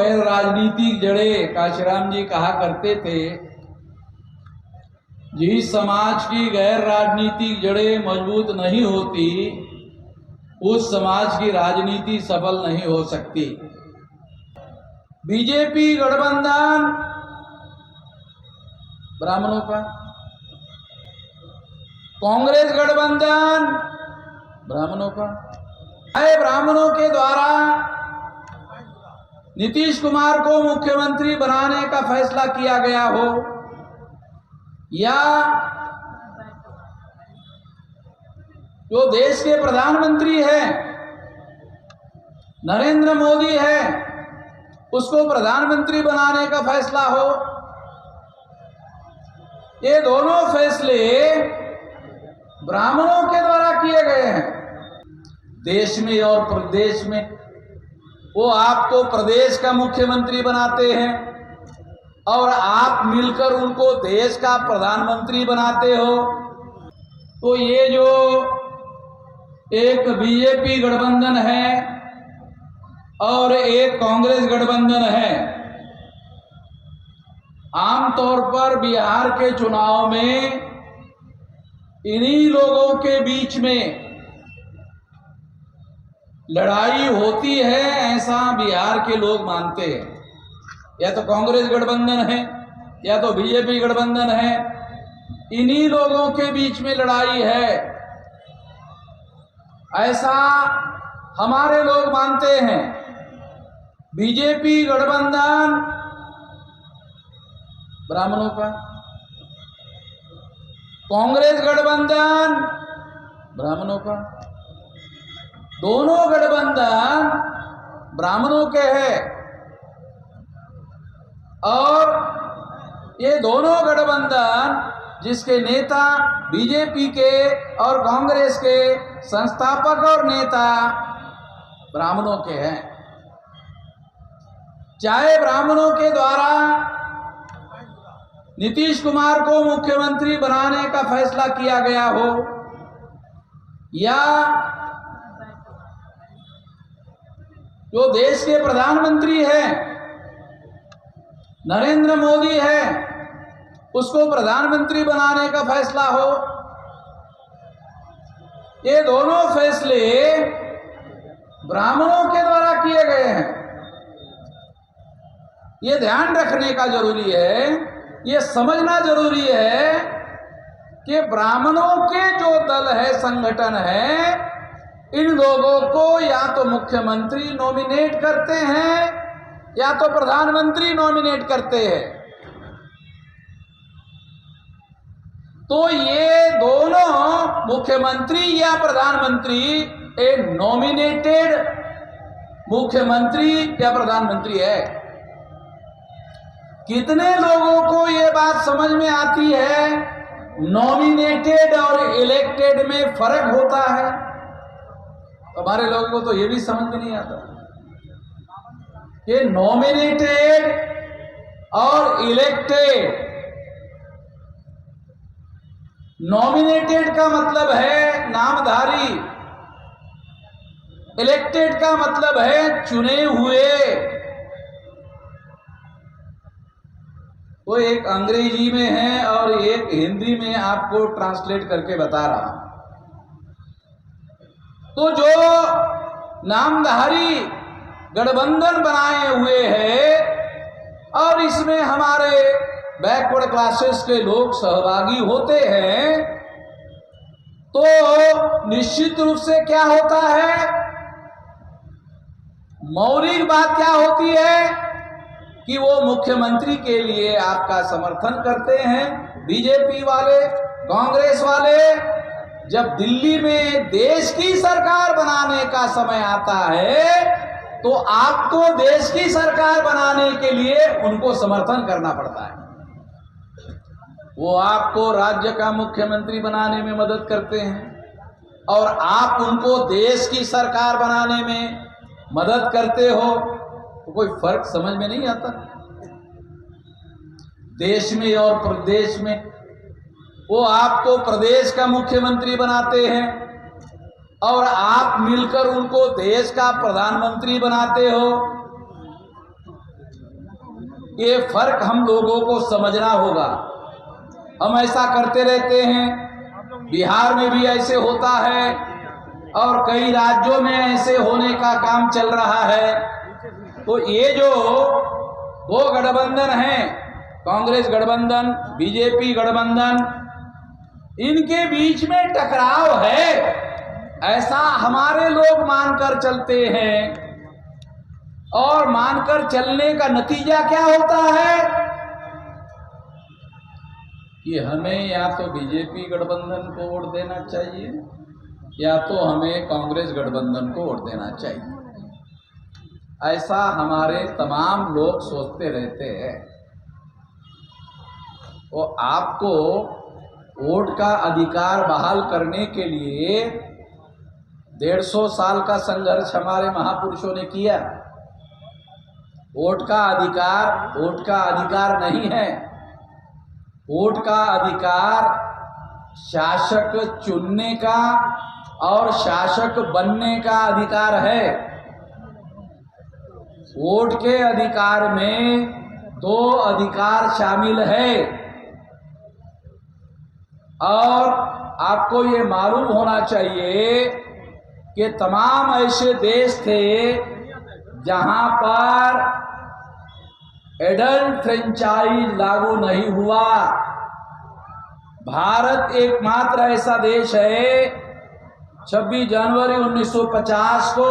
गैर राजनीतिक जड़ें काशीराम जी कहा करते थे, जिस समाज की गैर राजनीतिक जड़ें मजबूत नहीं होती उस समाज की राजनीति सफल नहीं हो सकती। बीजेपी गठबंधन ब्राह्मणों का, कांग्रेस गठबंधन ब्राह्मणों का। ब्राह्मणों के द्वारा नीतीश कुमार को मुख्यमंत्री बनाने का फैसला किया गया हो, या जो देश के प्रधानमंत्री हैं नरेंद्र मोदी है उसको प्रधानमंत्री बनाने का फैसला हो, ये दोनों फैसले ब्राह्मणों के द्वारा किए गए हैं। देश में और प्रदेश में वो आपको प्रदेश का मुख्यमंत्री बनाते हैं और आप मिलकर उनको देश का प्रधानमंत्री बनाते हो। तो ये जो एक बीजेपी गठबंधन है और एक कांग्रेस गठबंधन है, आमतौर पर बिहार के चुनाव में इन्हीं लोगों के बीच में लड़ाई होती है, ऐसा बिहार के लोग मानते हैं। या तो कांग्रेस गठबंधन है या तो बीजेपी गठबंधन है, इन्हीं लोगों के बीच में लड़ाई है, ऐसा हमारे लोग मानते हैं। बीजेपी गठबंधन ब्राह्मणों का, कांग्रेस गठबंधन ब्राह्मणों का, दोनों गठबंधन ब्राह्मणों के हैं। और ये दोनों गठबंधन जिसके नेता बीजेपी के और कांग्रेस के संस्थापक और नेता ब्राह्मणों के हैं। चाहे ब्राह्मणों के द्वारा नीतीश कुमार को मुख्यमंत्री बनाने का फैसला किया गया हो, या जो देश के प्रधानमंत्री हैं नरेंद्र मोदी है उसको प्रधानमंत्री बनाने का फैसला हो, ये दोनों फैसले ब्राह्मणों के द्वारा किए गए हैं। ये ध्यान रखने का जरूरी है, ये समझना जरूरी है कि ब्राह्मणों के जो दल है, संगठन है, इन लोगों को या तो मुख्यमंत्री नॉमिनेट करते हैं या तो प्रधानमंत्री नॉमिनेट करते हैं। तो ये दोनों मुख्यमंत्री या प्रधानमंत्री एक नॉमिनेटेड मुख्यमंत्री या प्रधानमंत्री है। कितने लोगों को ये बात समझ में आती है नॉमिनेटेड और इलेक्टेड में फर्क होता है? हमारे लोगों को तो ये भी समझ में नहीं आता कि नॉमिनेटेड और इलेक्टेड। नॉमिनेटेड का मतलब है नामधारी, इलेक्टेड का मतलब है चुने हुए। वो एक अंग्रेजी में है और एक हिंदी में आपको ट्रांसलेट करके बता रहा हूं। तो जो नामधारी गठबंधन बनाए हुए हैं और इसमें हमारे बैकवर्ड क्लासेस के लोग सहभागी होते हैं, तो निश्चित रूप से क्या होता है, मौलिक बात क्या होती है कि वो मुख्यमंत्री के लिए आपका समर्थन करते हैं। बीजेपी वाले, कांग्रेस वाले जब दिल्ली में देश की सरकार बनाने का समय आता है तो आपको देश की सरकार बनाने के लिए उनको समर्थन करना पड़ता है। वो आपको राज्य का मुख्यमंत्री बनाने में मदद करते हैं और आप उनको देश की सरकार बनाने में मदद करते हो, तो कोई फर्क समझ में नहीं आता। देश में और प्रदेश में वो आपको प्रदेश का मुख्यमंत्री बनाते हैं और आप मिलकर उनको देश का प्रधानमंत्री बनाते हो। ये फर्क हम लोगों को समझना होगा। हम ऐसा करते रहते हैं, बिहार में भी ऐसे होता है और कई राज्यों में ऐसे होने का काम चल रहा है। तो ये जो दो गठबंधन हैं, कांग्रेस गठबंधन, बीजेपी गठबंधन, इनके बीच में टकराव है, ऐसा हमारे लोग मानकर चलते हैं। और मानकर चलने का नतीजा क्या होता है कि हमें या तो बीजेपी गठबंधन को वोट देना चाहिए या तो हमें कांग्रेस गठबंधन को वोट देना चाहिए। ऐसा हमारे तमाम लोग सोचते रहते हैं। तो आपको वोट का अधिकार बहाल करने के लिए 150 साल का संघर्ष हमारे महापुरुषों ने किया। वोट का अधिकार नहीं है। वोट का अधिकार शासक चुनने का और शासक बनने का अधिकार है। वोट के अधिकार में 2 अधिकार शामिल है और आपको ये मालूम होना चाहिए कि तमाम ऐसे देश थे जहां पर एडल्ट फ्रेंचाइज लागू नहीं हुआ। भारत एकमात्र ऐसा देश है 26 जनवरी 1950 को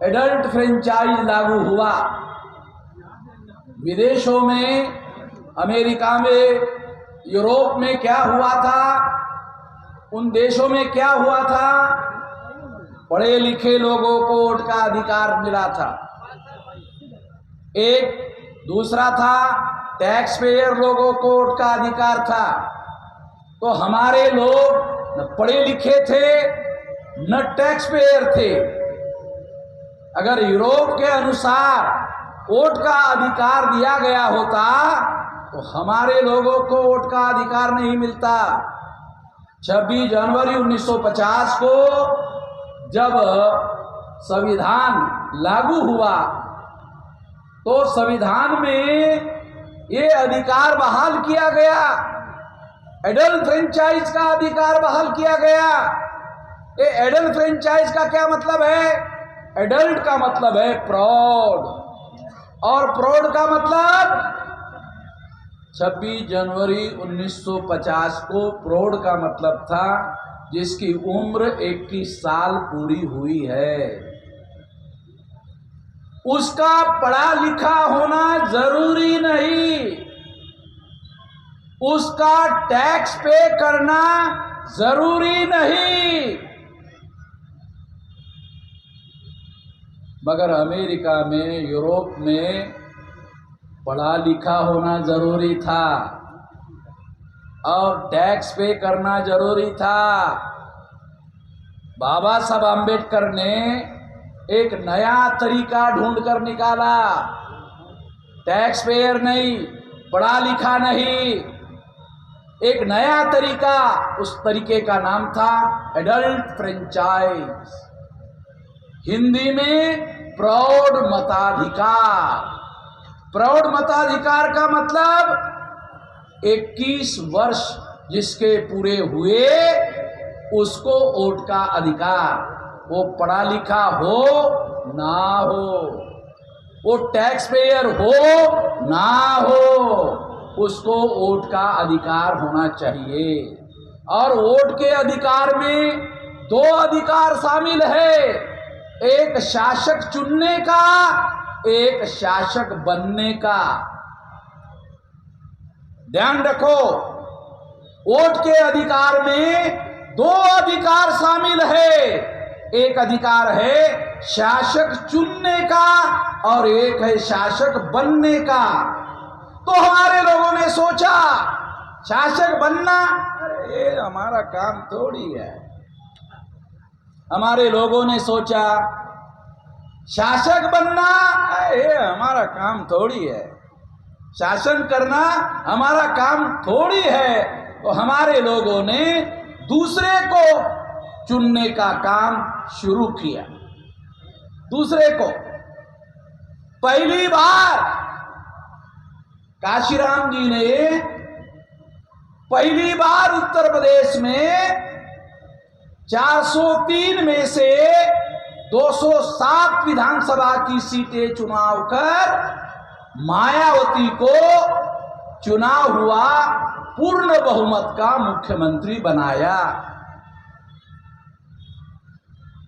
एडल्ट फ्रेंचाइज लागू हुआ। विदेशों में, अमेरिका में, यूरोप में क्या हुआ था, उन देशों में क्या हुआ था, पढ़े लिखे लोगों को वोट का अधिकार मिला था। एक दूसरा था टैक्स पेयर लोगों को वोट का अधिकार था। तो हमारे लोग न पढ़े लिखे थे न टैक्स पेयर थे। अगर यूरोप के अनुसार वोट का अधिकार दिया गया होता तो हमारे लोगों को वोट का अधिकार नहीं मिलता। 26 जनवरी 1950 को जब संविधान लागू हुआ तो संविधान में ये अधिकार बहाल किया गया, एडल्ट फ्रेंचाइज का अधिकार बहाल किया गया। ये एडल्ट फ्रेंचाइज का क्या मतलब है? एडल्ट का मतलब है प्रौढ़, और प्रौढ़ का मतलब 26 जनवरी 1950 को प्रौढ़ का मतलब था जिसकी उम्र 21 साल पूरी हुई है। उसका पढ़ा लिखा होना जरूरी नहीं, उसका टैक्स पे करना जरूरी नहीं। मगर अमेरिका में, यूरोप में पढ़ा लिखा होना जरूरी था और टैक्स पे करना जरूरी था। बाबा साहब आम्बेडकर ने एक नया तरीका ढूंढकर निकाला, टैक्स पेयर नहीं, पढ़ा लिखा नहीं, एक नया तरीका। उस तरीके का नाम था एडल्ट फ्रेंचाइज, हिंदी में प्रौढ़ मताधिकार। प्रौढ़ मताधिकार का मतलब 21 वर्ष जिसके पूरे हुए उसको वोट का अधिकार, वो पढ़ा लिखा हो ना हो, वो टैक्स पेयर हो ना हो, उसको वोट का अधिकार होना चाहिए। और वोट के अधिकार में 2 अधिकार शामिल है, एक शासक चुनने का, एक शासक बनने का। ध्यान रखो, वोट के अधिकार में 2 अधिकार शामिल है, एक अधिकार है शासक चुनने का और एक है शासक बनने का। तो हमारे लोगों ने सोचा शासक बनना, अरे ये हमारा काम थोड़ी है। हमारे लोगों ने सोचा शासक बनना, ये हमारा काम थोड़ी है, शासन करना हमारा काम थोड़ी है। तो हमारे लोगों ने दूसरे को चुनने का काम शुरू किया। दूसरे को पहली बार काशीराम जी ने पहली बार उत्तर प्रदेश में 403 में से 207 विधानसभा की सीटें चुनाव कर मायावती को चुनाव हुआ पूर्ण बहुमत का मुख्यमंत्री बनाया।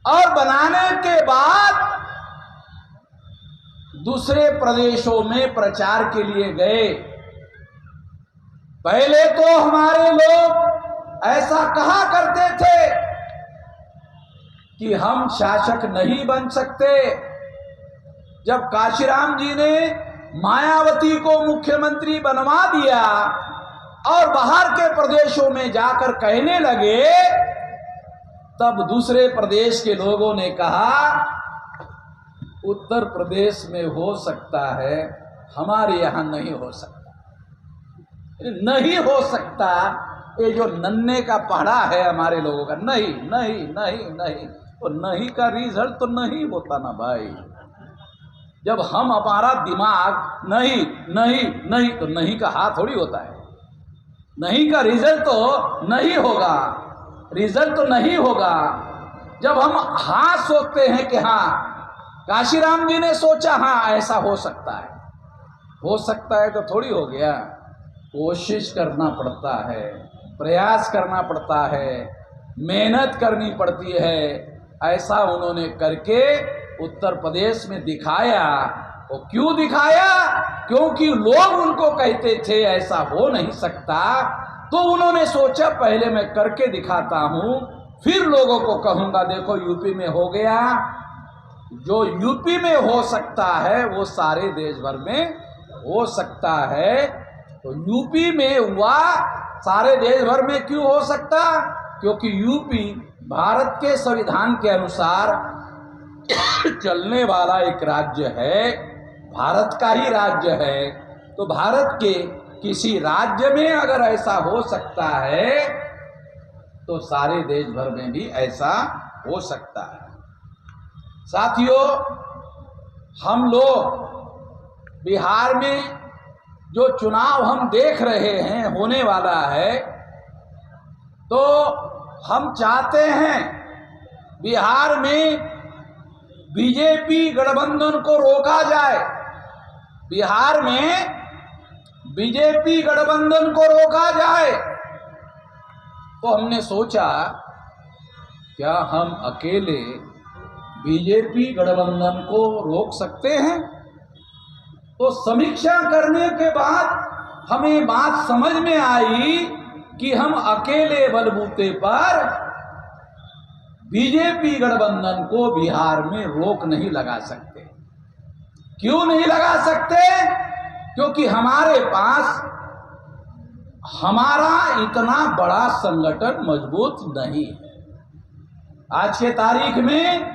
और बनाने के बाद दूसरे प्रदेशों में प्रचार के लिए गए। पहले तो हमारे लोग ऐसा कहा करते थे कि हम शासक नहीं बन सकते। जब काशीराम जी ने मायावती को मुख्यमंत्री बनवा दिया और बाहर के प्रदेशों में जाकर कहने लगे, तब दूसरे प्रदेश के लोगों ने कहा उत्तर प्रदेश में हो सकता है, हमारे यहां नहीं हो सकता। नहीं हो सकता, ये जो नन्हे का पढ़ा है हमारे लोगों का, नहीं नहीं नहीं नहीं, तो नहीं का रिजल्ट तो नहीं होता ना भाई। जब हम हमारा दिमाग नहीं नहीं नहीं, तो नहीं का हाथ थोड़ी होता है। नहीं का रिजल्ट तो नहीं होगा, रिजल्ट तो नहीं होगा। जब हम हाँ सोचते हैं कि हाँ, काशीराम जी ने सोचा हाँ ऐसा हो सकता है तो थोड़ी हो गया। कोशिश करना पड़ता है, प्रयास करना पड़ता है, मेहनत करनी पड़ती है। ऐसा उन्होंने करके उत्तर प्रदेश में दिखाया। वो क्यों दिखाया? क्योंकि लोग उनको कहते थे ऐसा हो नहीं सकता। तो उन्होंने सोचा पहले मैं करके दिखाता हूं, फिर लोगों को कहूंगा देखो यूपी में हो गया। जो यूपी में हो सकता है वो सारे देश भर में हो सकता है। तो यूपी में हुआ, सारे देश भर में क्यों हो सकता? क्योंकि यूपी भारत के संविधान के अनुसार चलने वाला एक राज्य है, भारत का ही राज्य है। तो भारत के किसी राज्य में अगर ऐसा हो सकता है तो सारे देश भर में भी ऐसा हो सकता है। साथियों, हम लोग बिहार में जो चुनाव हम देख रहे हैं होने वाला है, तो हम चाहते हैं बिहार में बीजेपी गठबंधन को रोका जाए। बिहार में बीजेपी गठबंधन को रोका जाए। तो हमने सोचा क्या हम अकेले बीजेपी गठबंधन को रोक सकते हैं? तो समीक्षा करने के बाद हमें बात समझ में आई कि हम अकेले बलबूते पर बीजेपी गठबंधन को बिहार में रोक नहीं लगा सकते। क्यों नहीं लगा सकते? क्योंकि हमारे पास हमारा इतना बड़ा संगठन मजबूत नहीं है। आज के तारीख में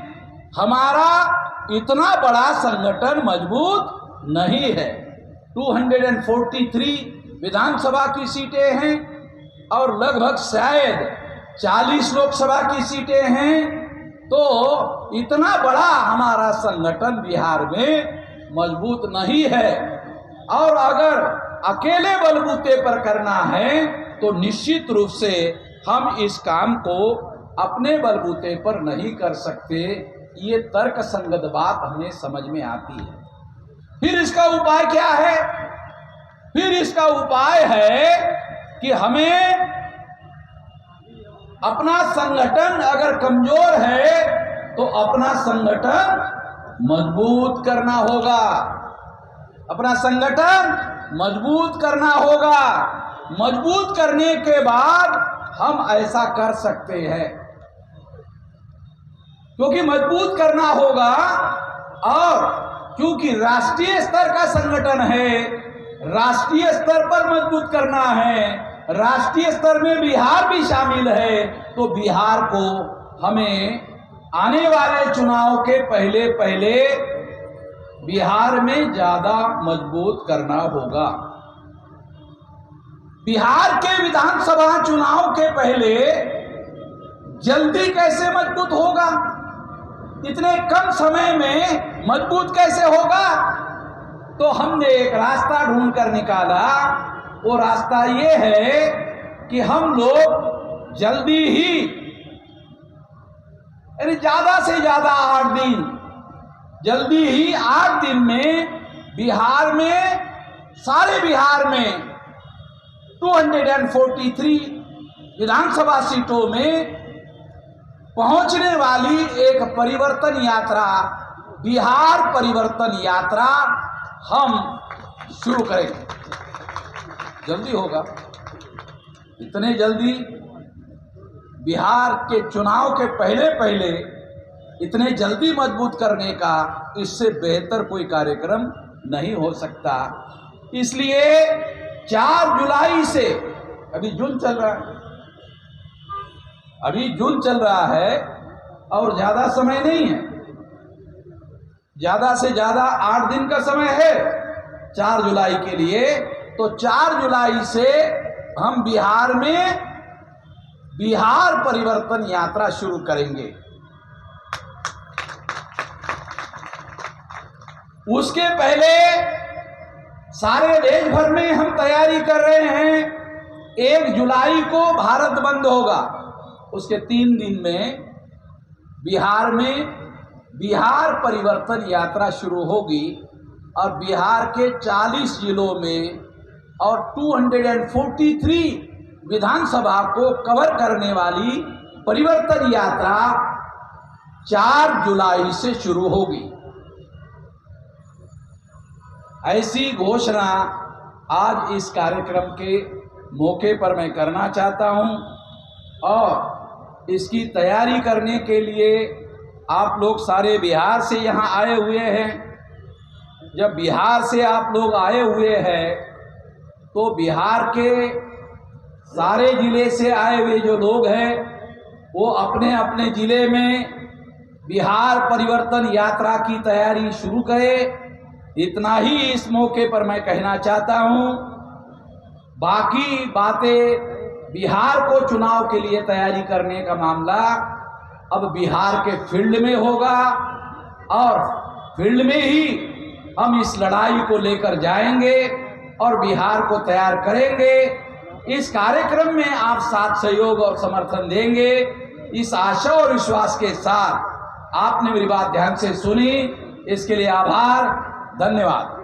हमारा इतना बड़ा संगठन मजबूत नहीं है। 243 विधानसभा की सीटें हैं और लगभग शायद 40 लोकसभा की सीटें हैं। तो इतना बड़ा हमारा संगठन बिहार में मजबूत नहीं है। और अगर अकेले बलबूते पर करना है तो निश्चित रूप से हम इस काम को अपने बलबूते पर नहीं कर सकते। ये तर्क संगत बात हमें समझ में आती है। फिर इसका उपाय क्या है? फिर इसका उपाय है कि हमें अपना संगठन अगर कमजोर है तो अपना संगठन मजबूत करना होगा। अपना संगठन मजबूत करना होगा। मजबूत करने के बाद हम ऐसा कर सकते हैं, क्योंकि मजबूत करना होगा। और क्योंकि राष्ट्रीय स्तर का संगठन है, राष्ट्रीय स्तर पर मजबूत करना है, राष्ट्रीय स्तर में बिहार भी शामिल है, तो बिहार को हमें आने वाले चुनाव के पहले पहले बिहार में ज्यादा मजबूत करना होगा। बिहार के विधानसभा चुनाव के पहले जल्दी कैसे मजबूत होगा? इतने कम समय में मजबूत कैसे होगा? तो हमने एक रास्ता ढूंढ कर निकाला। वो रास्ता ये है कि हम लोग जल्दी ही, यानी ज्यादा से ज्यादा 8 दिन, जल्दी ही 8 दिन में बिहार में, सारे बिहार में 243 विधानसभा सीटों में पहुंचने वाली एक परिवर्तन यात्रा, बिहार परिवर्तन यात्रा हम शुरू करेंगे। जल्दी होगा, इतने जल्दी बिहार के चुनाव के पहले पहले इतने जल्दी मजबूत करने का इससे बेहतर कोई कार्यक्रम नहीं हो सकता। इसलिए 4 जुलाई से, अभी जून चल रहा है, अभी जून चल रहा है और ज्यादा समय नहीं है, ज्यादा से ज्यादा 8 दिन का समय है 4 जुलाई के लिए। तो 4 जुलाई से हम बिहार में बिहार परिवर्तन यात्रा शुरू करेंगे। उसके पहले सारे देश भर में हम तैयारी कर रहे हैं। 1 जुलाई को भारत बंद होगा, उसके 3 दिन में बिहार में बिहार परिवर्तन यात्रा शुरू होगी और बिहार के 40 जिलों में और 243 विधानसभा को कवर करने वाली परिवर्तन यात्रा 4 जुलाई से शुरू होगी। ऐसी घोषणा आज इस कार्यक्रम के मौके पर मैं करना चाहता हूं और इसकी तैयारी करने के लिए आप लोग सारे बिहार से यहाँ आए हुए हैं। जब बिहार से आप लोग आए हुए हैं तो बिहार के सारे जिले से आए हुए जो लोग हैं वो अपने अपने जिले में बिहार परिवर्तन यात्रा की तैयारी शुरू करें। इतना ही इस मौके पर मैं कहना चाहता हूँ। बाकी बातें, बिहार को चुनाव के लिए तैयारी करने का मामला अब बिहार के फील्ड में होगा और फील्ड में ही हम इस लड़ाई को लेकर जाएंगे और बिहार को तैयार करेंगे। इस कार्यक्रम में आप साथ सहयोग और समर्थन देंगे, इस आशा और विश्वास के साथ आपने मेरी बात ध्यान से सुनी, इसके लिए आभार, धन्यवाद।